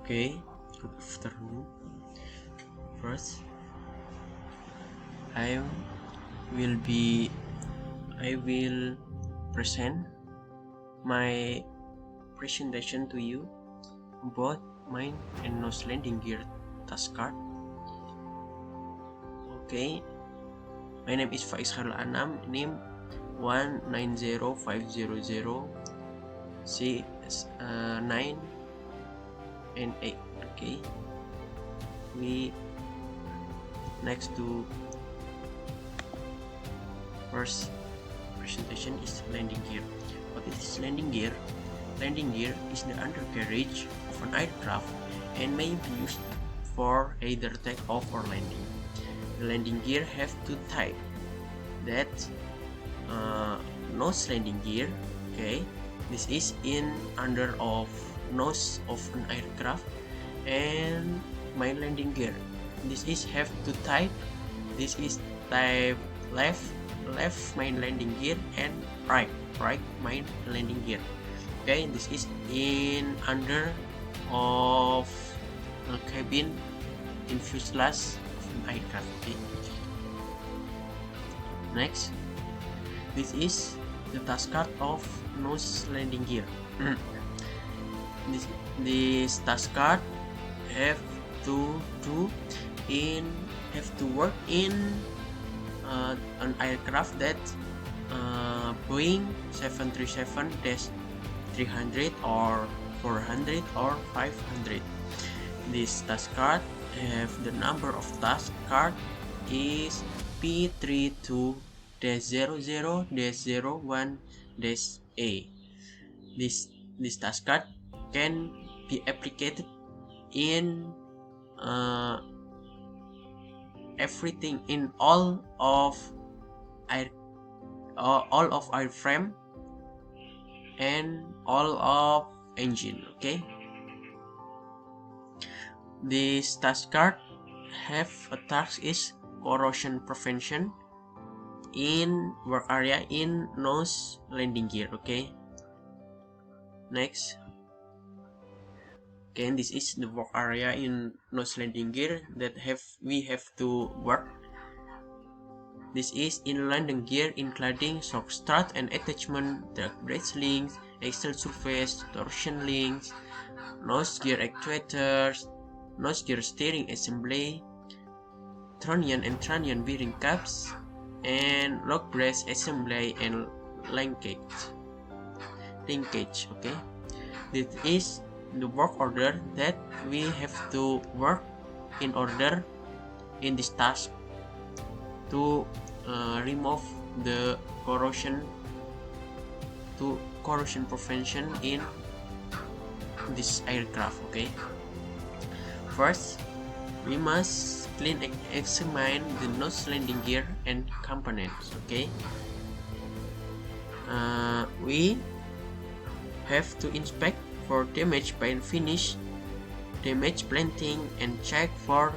Okay, good afternoon. First, I will be I will present my presentation to you about mine and nose landing gear task card. Okay, my name is Faiz Khairul Anam, name 190500 C9 and 8. Okay, we next to first presentation is landing gear. What is landing gear? Landing gear is the undercarriage of an aircraft and may be used for either takeoff or landing. The landing gear have two types. That nose landing gear. Okay, this is in under of nose of an aircraft, and main landing gear. This is have two type. This is type left main landing gear and right main landing gear. Okay, this is in under of a cabin in fuselage of an aircraft. Okay. Next, this is the task card of nose landing gear. This task card have to work in an aircraft that Boeing 737-300 or 400 or 500. This task card have the number of task card is P32-00-01-A. This task card can be applied in everything in all of airframe and all of engine. Okay, this task card have a task is corrosion prevention in work area in nose landing gear. Okay, next. Okay, this is the work area in nose landing gear that we have to work. This is in landing gear including shock strut and attachment, drag brace links, axial surface, torsion links, nose gear actuators, nose gear steering assembly, trunnion and trunnion bearing caps, and lock brace assembly and linkage. Okay, this is the work order that we have to work in order in this task to remove the corrosion prevention in this aircraft. Okay, first we must clean and examine the nose landing gear and components. Okay, we have to inspect for damage paint finish, damage planting, and check for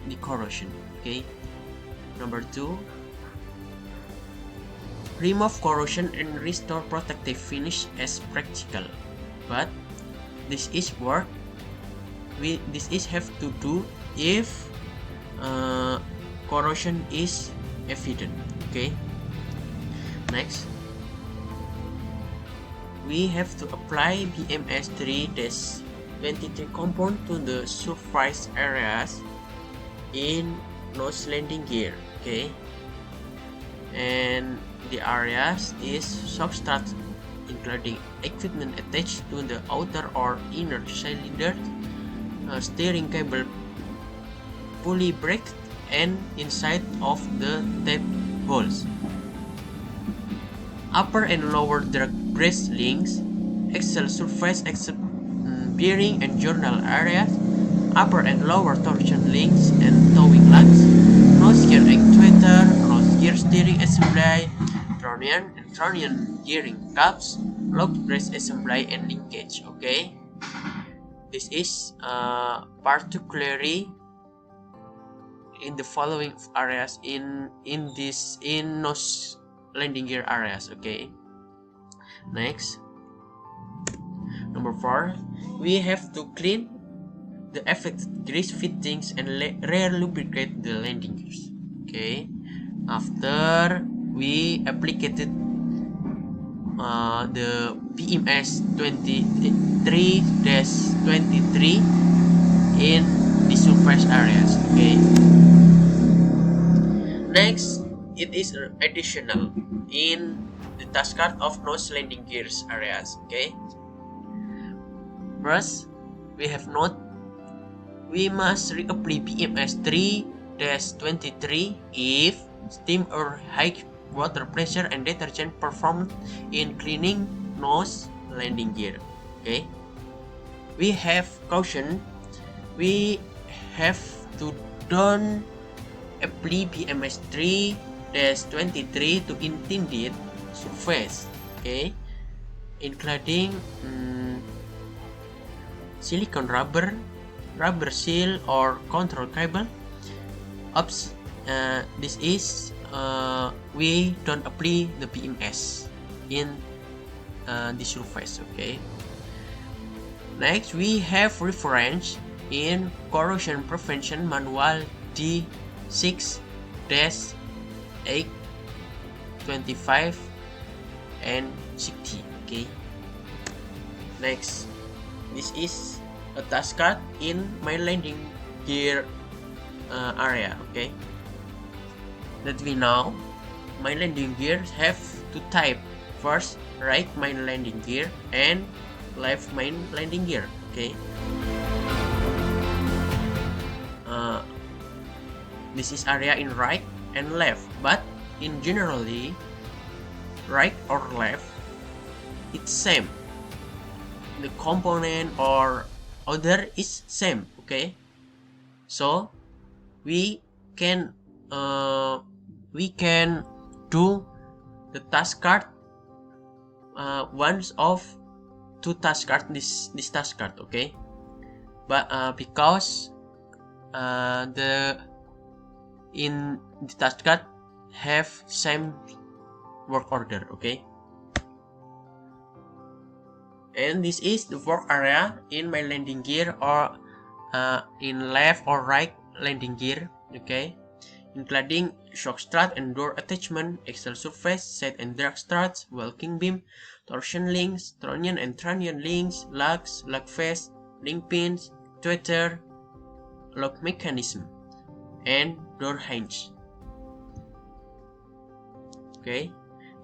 the corrosion. Okay, number 2, remove corrosion and restore protective finish as practical, but this is work this is have to do if corrosion is evident. Okay, next we have to apply BMS 3-23 compound to the surface areas in nose landing gear. Okay, and the areas is substrate including equipment attached to the outer or inner cylinder, steering cable, pulley brake, and inside of the tape holes, upper and lower drag brace links, axial surface bearing and journal areas, upper and lower torsion links and towing lugs, nose gear actuator, nose gear steering assembly, trunnion and trunnion gearing caps, lock brace assembly and linkage. Okay, this is particularly in the following areas in nose landing gear areas. Okay, next, number 4, we have to clean the affected grease fittings and re-lubricate the landing gears. Okay, after we applied the PMS 23-23 in the surface areas. Okay, next it is additional in the task card of nose landing gears areas. Okay, first we have note we must reapply PMS 3-23 if steam or high water pressure and detergent performed in cleaning nose landing gear. Okay, we have caution, we have to don't apply PMS 3-23 to intended surface. Okay, including silicone rubber seal or control cable. Oops, this is we don't apply the PMS in the surface. Okay, next we have reference in corrosion prevention manual D6-825 and 60. Okay, next this is a task card in my landing gear area. Okay, that we know my landing gear have two type. First, right main landing gear and left main landing gear. Okay, this is area in right and left, but in generally right or left it's same, the component or order is same. Okay, so we can do the task card once of two task card this task card. Okay, but because the task card have same work order. Okay, and this is the work area in my landing gear or in left or right landing gear. Okay, including shock strut and door attachment, axial surface, set and drag struts, walking beam, torsion links, trunnion and trunnion links, lugs, lug face, link pins, tweeter, lock mechanism, and door hinge. Okay,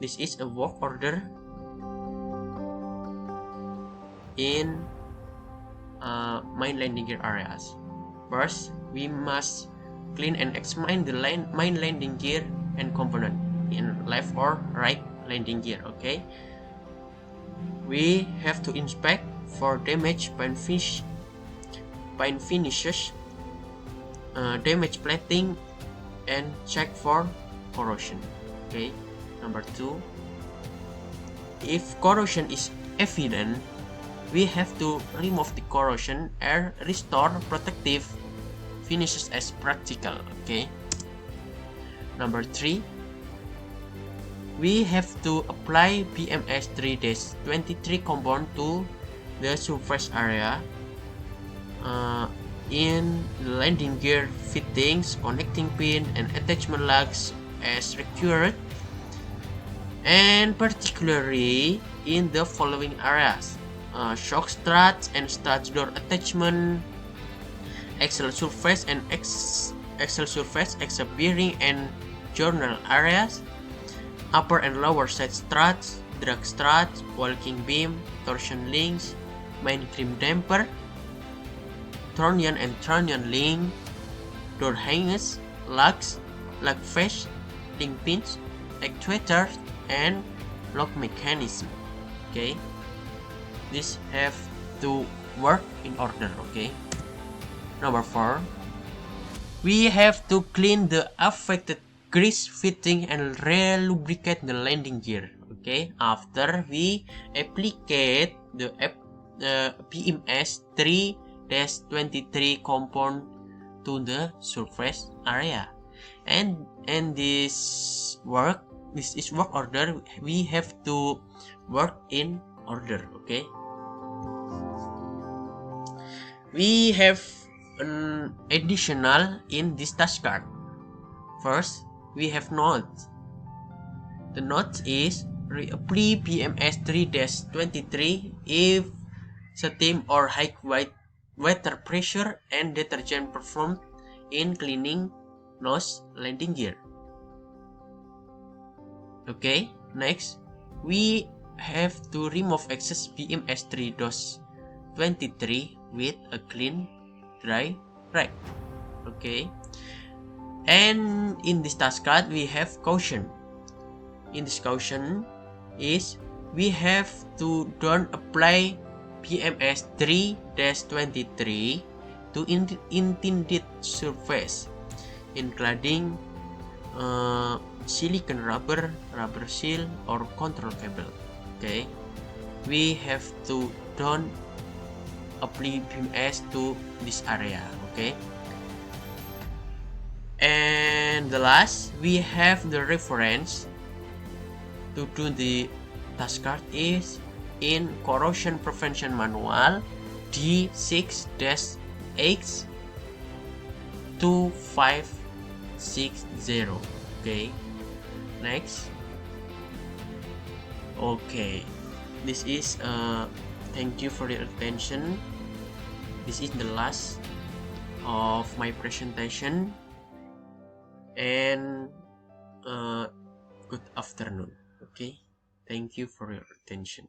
this is a work order in main landing gear areas. First, we must clean and examine the main landing gear and component in left or right landing gear. Okay, we have to inspect for damage paint finishes, damage plating, and check for corrosion. Okay, number 2, if corrosion is evident, we have to remove the corrosion and restore protective finishes as practical. Okay, number 3, we have to apply PMS 3-23 compound to the surface area in the landing gear fittings, connecting pin, and attachment lugs as required, and particularly in the following areas: shock struts and struts door attachment, axial surface and axial surface except bearing and journal areas, upper and lower side struts, drag struts, walking beam, torsion links, main trim damper, trunnion and trunnion link, door hinges, lugs, lug face, link pins, actuators, and lock mechanism. Okay, this have to work in order. Okay, number 4, we have to clean the affected grease fitting and re-lubricate the landing gear. Okay, after we apply the PMS 3-23 compound to the surface area, and this is work order. We have to work in order. Okay, we have an additional in this task card. First, we have notes. The notes is reapply BMS 3-23 if steam or high water pressure and detergent performed in cleaning nose landing gear. Okay, next we have to remove excess BMS 3-23 with a clean dry rag. Okay, and in this task card we have caution. In this caution is we have to don't apply BMS 3-23 to intended surface, including silicone rubber seal, or control cable. Okay, we have to don't apply BMS to this area. Okay, and the last we have the reference to do the task card is in corrosion prevention manual D6-H2560. Okay, next. Okay, this is thank you for your attention. This is the last of my presentation, and good afternoon. Okay, thank you for your attention.